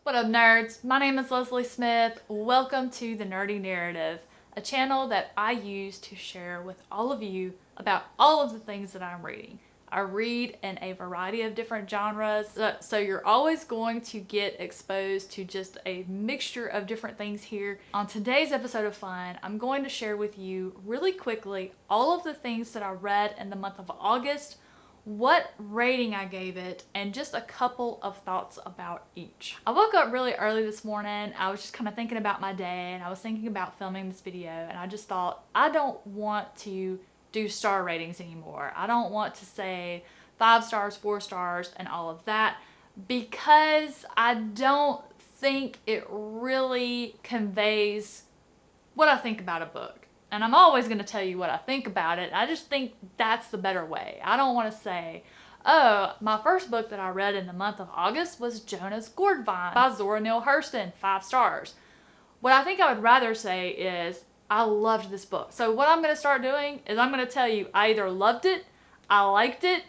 What up, nerds? My name is Leslie Smith. Welcome to The Nerdy Narrative, a channel that I use to share with all of you about all of the things that I'm reading. I read in a variety of different genres, so you're always going to get exposed to just a mixture of different things here. On today's episode of Fun, I'm going to share with you really quickly all of the things that I read in the month of August, what rating I gave it, and just a couple of thoughts about each. I woke up really early this morning. I was just kind of thinking about my day, and I was thinking about filming this video, and I just thought, I don't want to do star ratings anymore. I don't want to say 5 stars, 4 stars, and all of that, because I don't think it really conveys what I think about a book. And I'm always going to tell you what I think about it. I just think that's the better way. I don't want to say, oh, my first book that I read in the month of August was Jonah's Gourdvine by Zorno Hearston, 5 stars. What I think I would rather say is, I loved this book. So what I'm going to start doing is I'm going to tell you I either loved it, I liked it,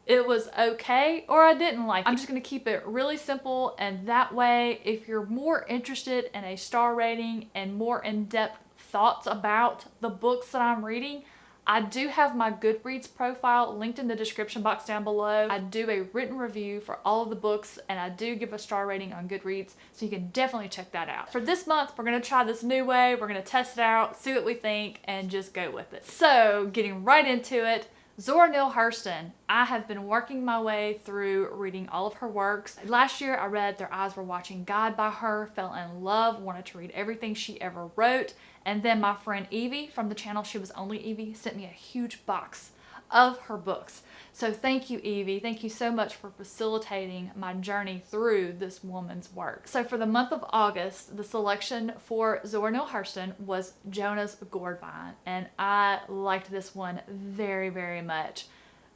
it was okay, or I didn't like it. I'm just going to keep it really simple, and that way, if you're more interested in a star rating and more in-depth thoughts about the books that I'm reading, I do have my Goodreads profile linked in the description box down below. I do a written review for all of the books, and I do give a star rating on Goodreads, so you can definitely check that out. For this month, we're going to try this new way. We're going to test it out, see what we think, and just go with it. So, getting right into it, Zorno Hearston. I have been working my way through reading all of her works. Last year I read Their Eyes Were Watching God by her, fell in love, wanted to read everything she ever wrote, and then my friend Evie from the channel She Was Only Evie sent me a huge box of her books. So thank you, Evie. Thank you so much for facilitating my journey through this woman's work. So for the month of August, the selection for Zorno Hearston was Jonah's Gourdvine, and I liked this one very, very much.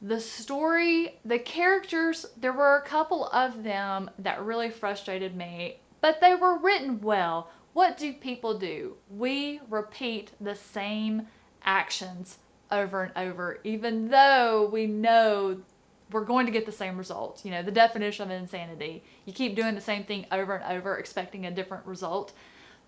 The story, the characters, there were a couple of them that really frustrated me, but they were written well. What do people do? We repeat the same actions over and over, even though we know we're going to get the same results. You know, the definition of insanity. You keep doing the same thing over and over, expecting a different result.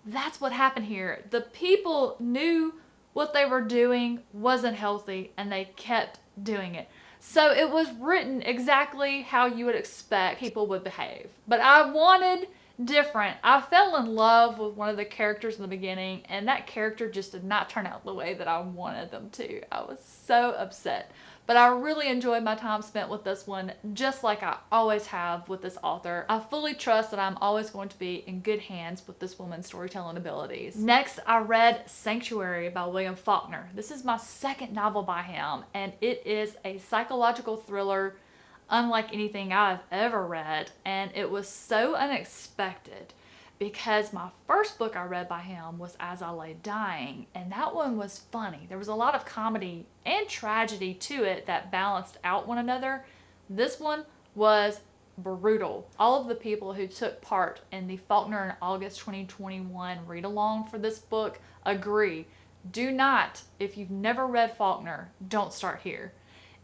That's what happened here. The people knew what they were doing wasn't healthy, and they kept doing it. So it was written exactly how you would expect people would behave. But I wanted different. I fell in love with one of the characters in the beginning, and that character just did not turn out the way that I wanted them to. I was so upset. But I really enjoyed my time spent with this one, just like I always have with this author. I fully trust that I'm always going to be in good hands with this woman's storytelling abilities. Next, I read Sanctuary by William Faulkner. This is my second novel by him, and it is a psychological thriller unlike anything I've ever read, and it was so unexpected because my first book I read by him was As I Lay Dying, and that one was funny. There was a lot of comedy and tragedy to it that balanced out one another. This one was brutal. All of the people who took part in the Faulkner in August 2021 read-along for this book agree. Do not, if you've never read Faulkner, don't start here.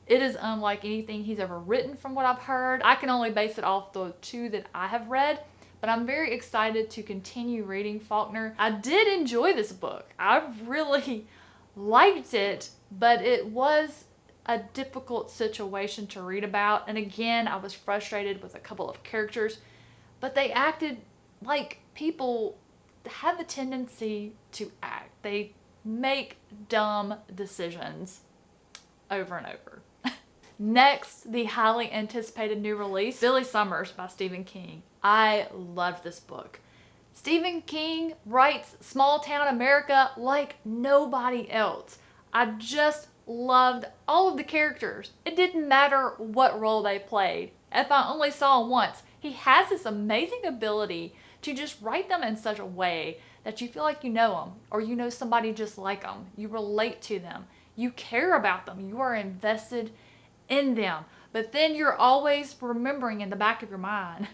It is unlike anything he's ever written from what I've heard. I can only base it off the 2 that I have read, but I'm very excited to continue reading Faulkner. I did enjoy this book. I really liked it, but it was a difficult situation to read about. And again, I was frustrated with a couple of characters, but they acted like people have the tendency to act. They make dumb decisions over and over. Next, the highly anticipated new release, Billy Summers by Stephen King. I loved this book. Stephen King writes small town America like nobody else. I just loved all of the characters. It didn't matter what role they played. If I only saw them once, he has this amazing ability to just write them in such a way that you feel like you know them, or you know somebody just like them. You relate to them. You care about them. You are invested in them. But then you're always remembering in the back of your mind,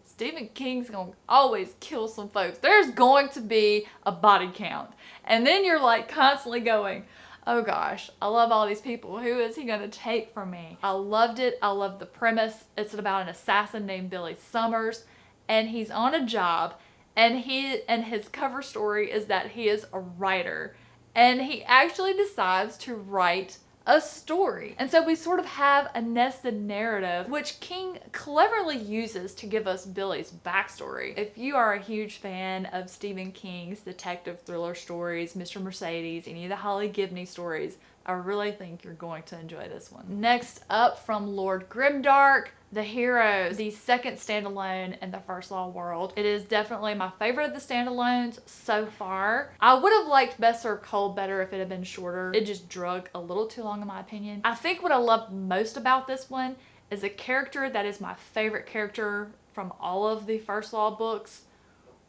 Stephen King's gonna always kill some folks. There's going to be a body count. And then you're like constantly going, oh gosh, I love all these people. Who is he gonna take from me? I loved it. I loved the premise. It's about an assassin named Billy Summers. and he's on a job, and his cover story is that he is a writer, and he actually decides to write a story. And so we sort of have a nested narrative, which King cleverly uses to give us Billy's backstory. If you are a huge fan of Stephen King's detective thriller stories, Mr. Mercedes, any of the Holly Gibney stories, I really think you're going to enjoy this one. Next up from Lord Grimdark, The Heroes, the second standalone in the First Law world. It is definitely my favorite of the standalones so far. I would have liked Best Served Cold better if it had been shorter. It just drug a little too long in my opinion. I think what I love most about this one is a character that is my favorite character from all of the First Law books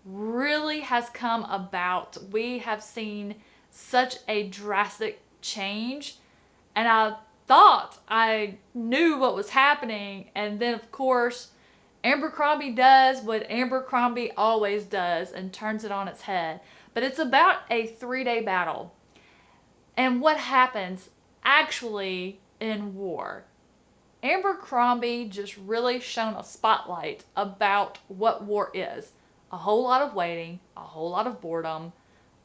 really has come about. We have seen such a drastic change, and I thought I knew what was happening, and then of course Abercrombie does what Abercrombie always does and turns it on its head. But it's about a 3-day battle and what happens actually in war. Abercrombie just really shone a spotlight about what war is. A whole lot of waiting, a whole lot of boredom.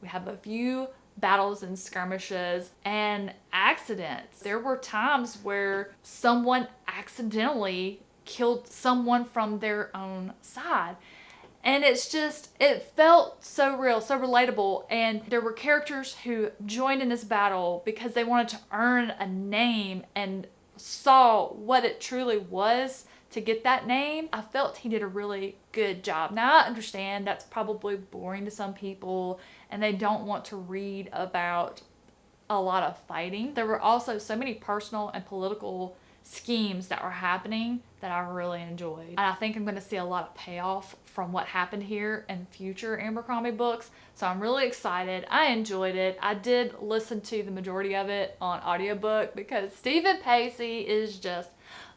We have a few battles and skirmishes and accidents. There were times where someone accidentally killed someone from their own side. And it's just, it felt so real, so relatable. And there were characters who joined in this battle because they wanted to earn a name and saw what it truly was to get that name. I felt he did a really good job. Now I understand that's probably boring to some people and they don't want to read about a lot of fighting. There were also so many personal and political schemes that were happening that I really enjoyed. And I think I'm going to see a lot of payoff from what happened here in future Abercrombie books. So I'm really excited. I enjoyed it. I did listen to the majority of it on audiobook because Stephen Pacey is just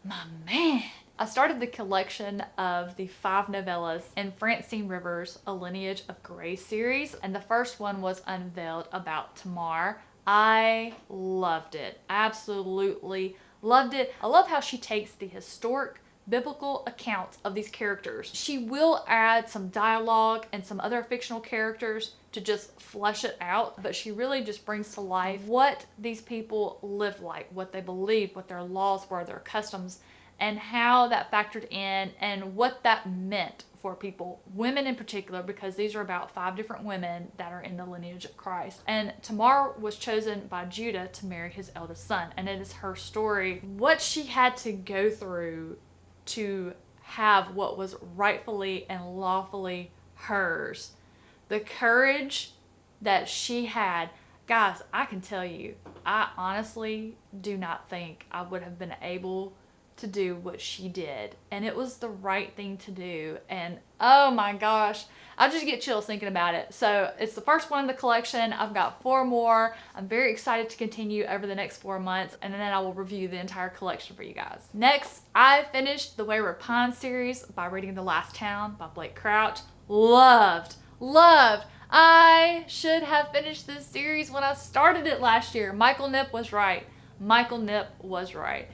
my man. I started the collection of the 5 novellas in Francine Rivers' A Lineage of Grey series, and the first one was unveiled about Tamar. I loved it. Absolutely loved it. I love how she takes the historic biblical accounts of these characters. She will add some dialogue and some other fictional characters to just flesh it out, but she really just brings to life what these people lived like, what they believed, what their laws were, their customs, and how that factored in and what that meant for people, women in particular, because these are about 5 different women that are in the lineage of Christ. And Tamar was chosen by Judah to marry his eldest son, and it is her story, what she had to go through to have what was rightfully and lawfully hers. The courage that she had. Guys, I can tell you, I honestly do not think I would have been able to do what she did, and it was the right thing to do. And oh my gosh, I just get chills thinking about it. So it's the first one in the collection. I've got 4 more. I'm very excited to continue over the next 4 months, and then I will review the entire collection for you guys. Next, I finished the Wayward Pines series by reading The Last Town by Blake Crouch. Loved. I should have finished this series when I started it last year. Michael Nip was right.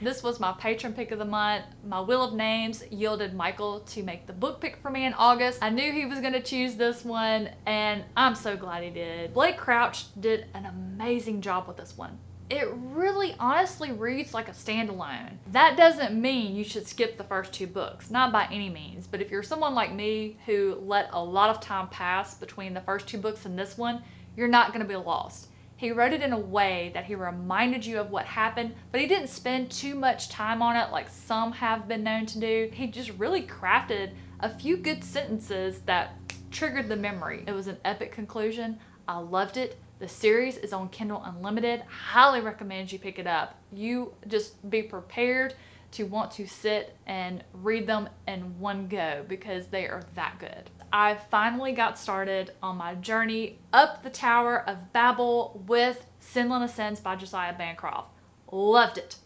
This was my patron pick of the month. My wheel of names yielded Michael to make the book pick for me in August. I knew he was going to choose this one, and I'm so glad he did. Blake Crouch did an amazing job with this one. It really honestly reads like a standalone. That doesn't mean you should skip the first 2 books, not by any means, but if you're someone like me who let a lot of time pass between the first 2 books and this one, you're not going to be lost. He wrote it in a way that he reminded you of what happened, but he didn't spend too much time on it like some have been known to do. He just really crafted a few good sentences that triggered the memory. It was an epic conclusion. I loved it. The series is on Kindle Unlimited. Highly recommend you pick it up. You just be prepared to want to sit and read them in one go because they are that good. I finally got started on my journey up the Tower of Babel with Sinlin Ascends by Josiah Bancroft. Loved it.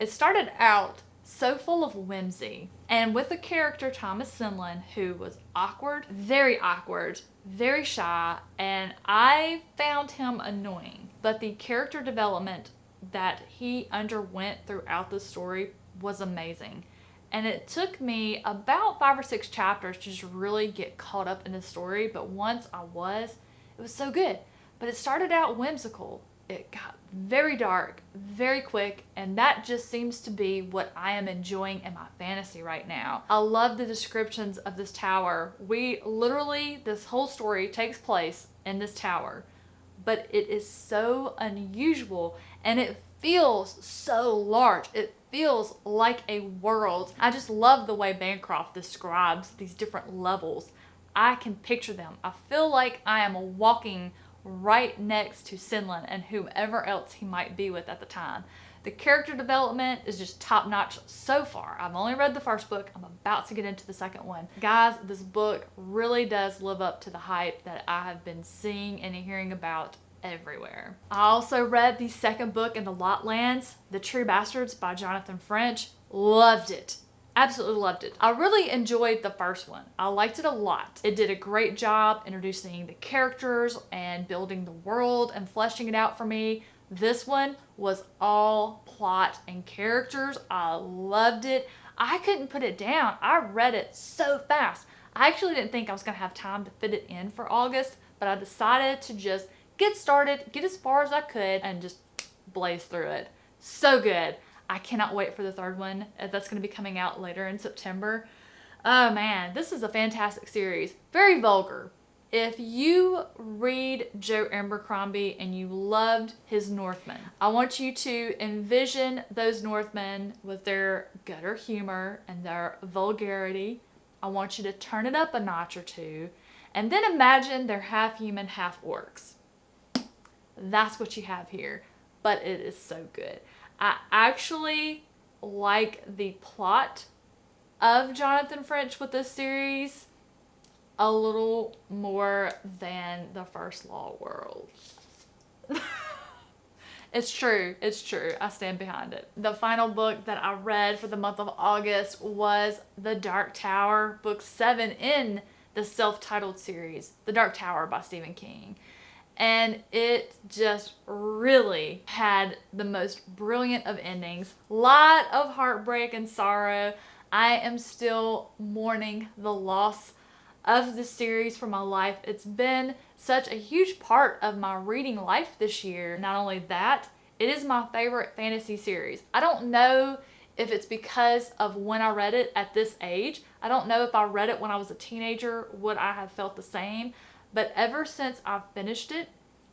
It started out so full of whimsy, and with the character Thomas Sinlin, who was awkward, very shy, and I found him annoying. But the character development that he underwent throughout the story was amazing. And it took me about 5 or 6 chapters to just really get caught up in the story. But once I was, it was so good. But it started out whimsical. It got very dark, very quick, and that just seems to be what I am enjoying in my fantasy right now. I love the descriptions of this tower. This whole story takes place in this tower, but it is so unusual and it feels so large. It feels like a world. I just love the way Bancroft describes these different levels. I can picture them. I feel like I am walking right next to Sinlin and whomever else he might be with at the time. The character development is just top notch so far. I've only read the first book. I'm about to get into the second one. Guys, this book really does live up to the hype that I have been seeing and hearing about everywhere. I also read the second book in the Lotlands, The True Bastards by Jonathan French. Loved it. Absolutely loved it. I really enjoyed the first one. I liked it a lot. It did a great job introducing the characters and building the world and fleshing it out for me. This one was all plot and characters. I loved it. I couldn't put it down. I read it so fast. I actually didn't think I was going to have time to fit it in for August, but I decided to just get started, get as far as I could, and just blaze through it. So good. I cannot wait for the third one. That's going to be coming out later in September. Oh man, this is a fantastic series. Very vulgar. If you read Joe Abercrombie and you loved his Northmen, I want you to envision those Northmen with their gutter humor and their vulgarity. I want you to turn it up a notch or two, and then imagine they're half human, half orcs. That's what you have here, but it is so good. I actually like the plot of Jonathan French with this series a little more than the First Law World. It's true. It's true. I stand behind it. The final book that I read for the month of August was The Dark Tower, book 7 in the self-titled series, The Dark Tower by Stephen King. And it just really had the most brilliant of endings. Lot of heartbreak and sorrow. I am still mourning the loss of the series from my life. It's been such a huge part of my reading life this year. Not only that, it is my favorite fantasy series. I don't know if it's because of when I read it at this age. I don't know if I read it when I was a teenager, would I have felt the same? But ever since I've finished it,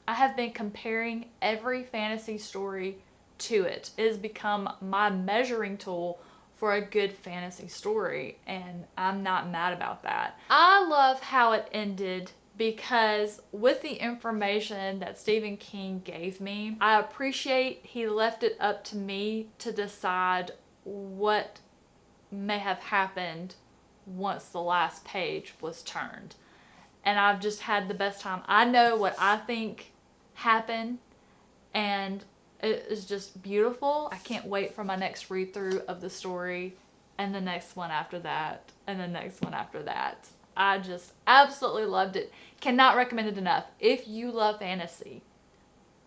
I have been comparing every fantasy story to it. It has become my measuring tool for a good fantasy story, and I'm not mad about that. I love how it ended because with the information that Stephen King gave me, I appreciate he left it up to me to decide what may have happened once the last page was turned. And I've just had the best time. I know what I think happened, and it is just beautiful. I can't wait for my next read through of the story, and the next one after that, and the next one after that. I just absolutely loved it. Cannot recommend it enough. If you love fantasy,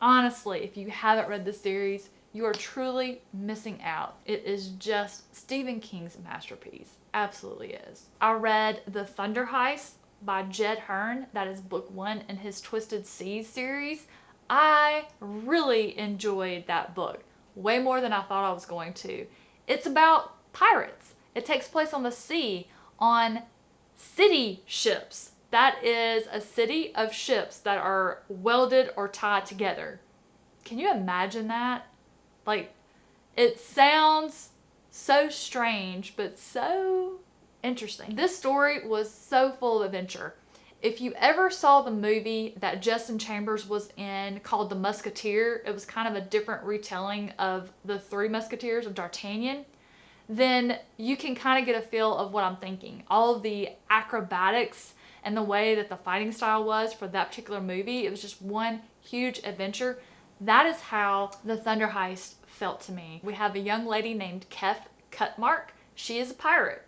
honestly, if you haven't read this series, you are truly missing out. It is just Stephen King's masterpiece. Absolutely is. I read The Thunder Heist by Jed Hearn. That is book 1 in his Twisted Seas series. I really enjoyed that book. Way more than I thought I was going to. It's about pirates. It takes place on the sea, on city ships. That is a city of ships that are welded or tied together. Can you imagine that? Like, it sounds so strange, but so interesting. This story was so full of adventure. If you ever saw the movie that Justin Chambers was in called The Musketeer, it was kind of a different retelling of the Three Musketeers of D'Artagnan, then you can kind of get a feel of what I'm thinking. All of the acrobatics and the way that the fighting style was for that particular movie, it was just one huge adventure. That is how The Thunder Heist felt to me. We have a young lady named Kef Cutmark. She is a pirate.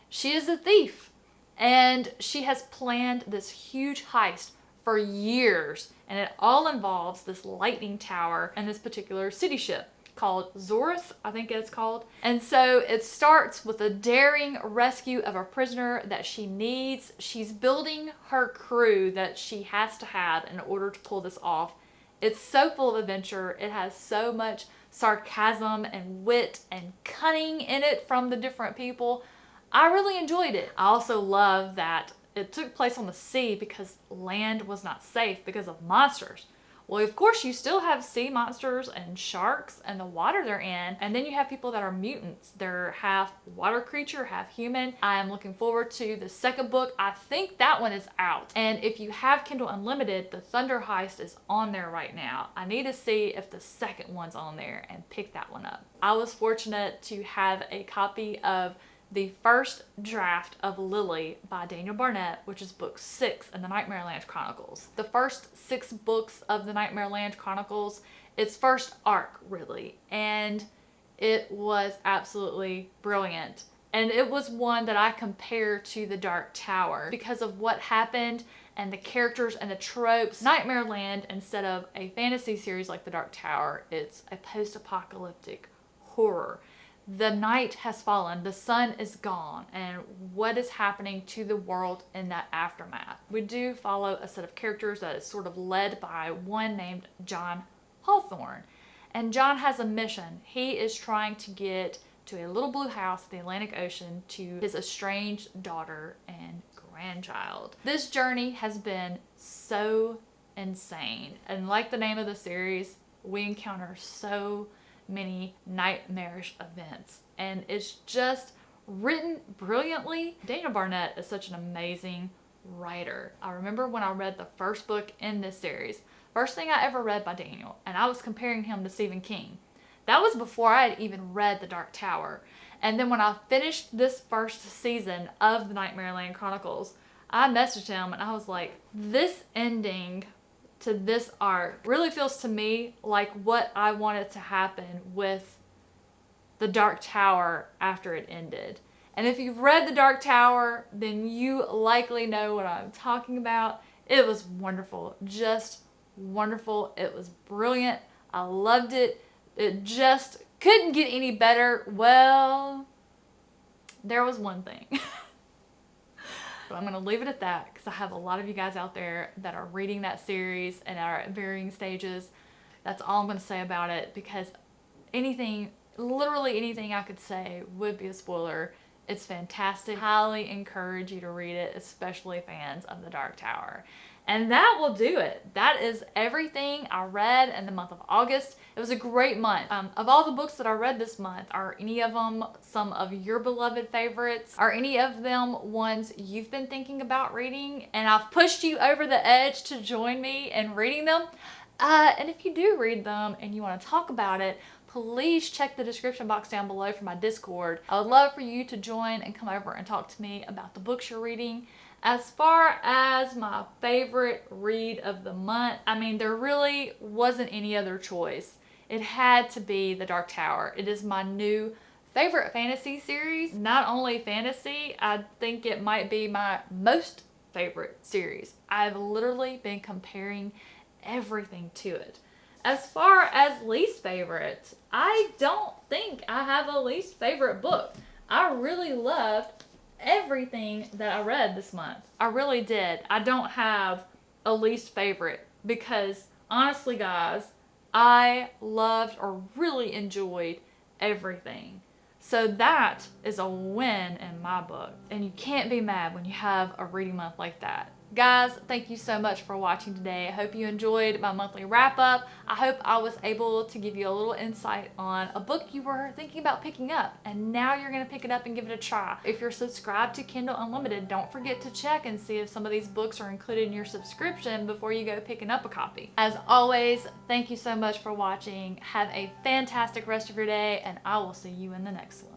She is a thief, and she has planned this huge heist for years, and it all involves this lightning tower and this particular city ship called Zorth, I think it's called. And so it starts with a daring rescue of a prisoner that she needs. She's building her crew that she has to have in order to pull this off. It's so full of adventure. It has so much sarcasm and wit and cunning in it from the different people. I really enjoyed it. I also love that it took place on the sea because land was not safe because of monsters. Well, of course, you still have sea monsters and sharks and the water they're in. And then you have people that are mutants. They're half water creature, half human. I am looking forward to the second book. I think that one is out. And if you have Kindle Unlimited, the Thunder Heist is on there right now. I need to see if the second one's on there and pick that one up. I was fortunate to have a copy of the first draft of Lily by Daniel Barnett, which is book 6 in the Nightmare Land Chronicles. The first 6 books of the Nightmare Land Chronicles, its first arc really, and it was absolutely brilliant. And it was one that I compare to The Dark Tower because of what happened and the characters and the tropes. Nightmare Land, instead of a fantasy series like The Dark Tower, it's a post-apocalyptic horror. The night has fallen, the sun is gone, and what is happening to the world in that aftermath? We do follow a set of characters that is sort of led by one named John Hawthorne. And John has a mission. He is trying to get to a little blue house in the Atlantic Ocean to his estranged daughter and grandchild. This journey has been so insane. And like the name of the series, we encounter so many nightmarish events, and it's just written brilliantly. Daniel Barnett is such an amazing writer. I remember when I read the first book in this series, first thing I ever read by Daniel, and I was comparing him to Stephen King. That was before I had even read The Dark Tower. And then when I finished this first season of the Nightmare Land Chronicles, I messaged him and I was like, this ending to this arc really feels to me like what I wanted to happen with The Dark Tower after it ended. And if you've read The Dark Tower, then you likely know what I'm talking about. It was wonderful, just wonderful. It was brilliant. I loved it. It just couldn't get any better. Well, there was one thing. But I'm going to leave it at that because I have a lot of you guys out there that are reading that series and are at varying stages. That's all I'm going to say about it, because anything, literally anything I could say would be a spoiler. It's fantastic. Highly encourage you to read it, especially fans of The Dark Tower. And that will do it. That is everything I read in the month of August. It was a great month. Of all the books that I read this month, are any of them some of your beloved favorites? Are any of them ones you've been thinking about reading and I've pushed you over the edge to join me in reading them? And if you do read them and you want to talk about it, please check the description box down below for my Discord. I would love for you to join and come over and talk to me about the books you're reading. As far as my favorite read of the month, I mean, there really wasn't any other choice. It had to be The Dark Tower. It is my new favorite fantasy series. Not only fantasy, I think it might be my most favorite series. I've literally been comparing everything to it. As far as least favorite, I don't think I have a least favorite book. I really loved everything that I read this month. I really did. I don't have a least favorite because honestly, guys, I loved or really enjoyed everything. So that is a win in my book. And you can't be mad when you have a reading month like that. Guys, thank you so much for watching today. I hope you enjoyed my monthly wrap-up. I hope I was able to give you a little insight on a book you were thinking about picking up, and now you're going to pick it up and give it a try. If you're subscribed to Kindle Unlimited, don't forget to check and see if some of these books are included in your subscription before you go picking up a copy. As always, thank you so much for watching. Have a fantastic rest of your day, and I will see you in the next one.